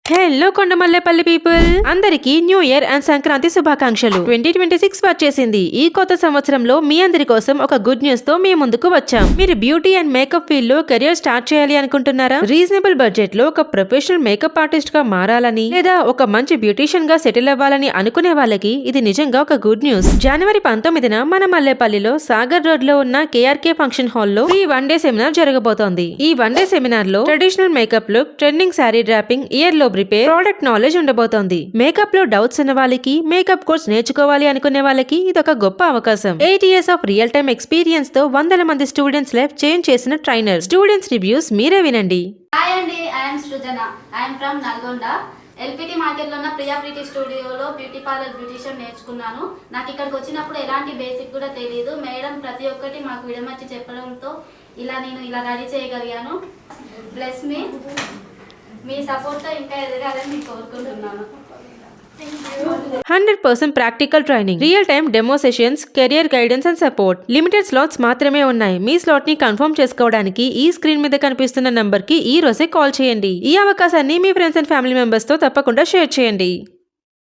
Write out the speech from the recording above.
Hello Kondamallepally people, అందరికి new year and Sankranti శుభాకాంక్షలు. 2026 వచ్చేసింది. ఈ కొత్త సంవత్సరంలో మీ అందరి కోసం ఒక గుడ్ న్యూస్ తో మీ ముందుకు వచ్చాం. మీరు బ్యూటీ అండ్ మేకప్ ఫీల్డ్ లో కెరియర్ స్టార్ట్ చేయాలి అనుకుంటున్నారా? రీజనబుల్ బడ్జెట్ లో ఒక ప్రొఫెషనల్ మేకప్ ఆర్టిస్ట్ గా మారాలని లేదా ఒక మంచి బ్యూటీషియన్ గా సెటిల్ అవ్వాలని అనుకునే వాళ్ళకి ఇది నిజంగా ఒక గుడ్ న్యూస్. జనవరి 19న మన మల్లేపల్లిలో సాగర్ రోడ్ లో ఉన్న కేఆర్కే ఫంక్షన్ హాల్ లో ఈ వన్ డే సెమినార్ జరగబోతోంది. ఈ వన్ డే సెమినార్ లో traditional makeup look, trending sari dropping, year లో రిపేర్, ప్రోడక్ట్ నాలెడ్జ్ ఉండబోతోంది. మేకప్ లో డౌట్స్ ఉన్న వాళ్ళకి, మేకప్ కోర్స్ నేర్చుకోవాలి అనుకునే వాళ్ళకి ఇదొక గొప్ప అవకాశం. 8 years of real time experience తో వందల మంది స్టూడెంట్స్ లైఫ్ చేంజ్ చేసిన ట్రైనర్. స్టూడెంట్స్ రివ్యూస్ మీరే వినండి. హాయ్ అండి, I'm Srujana. I'm from Nalgonda. LPT market లో ఉన్న ప్రియా బ్యూటీ స్టూడియోలో బ్యూటీ పార్లర్ బ్యూటీషియన్ నేర్చుకున్నాను. నాకు ఇక్కడికి వచ్చినప్పుడు ఎలాంటి బేసిక్ కూడా తెలియదు. మేడం ప్రతి ఒక్కటి మాకు విడమర్చి చెప్పడంతో నేను ఇలా రెడీ చేయగలిగాను. బ్లెస్ మీ సపోర్ట్ తో ఇంకా ఎదగాలని నేను కోరుకుంటున్నాను. 100% practical training, real time demo sessions, career guidance and support. Limited slots మాత్రమే ఉన్నాయి. మీ స్లాట్ ని కన్ఫర్మ్ చేసుకోవడానికి ఈ స్క్రీన్ మీద కనిపిస్తున్న నంబర్ కి ఈ రోజే కాల్ చేయండి. ఈ అవకాశాన్ని మీ ఫ్రెండ్స్ అండ్ ఫ్యామిలీ మెంబర్స్ తో తప్పకుండా షేర్ చేయండి.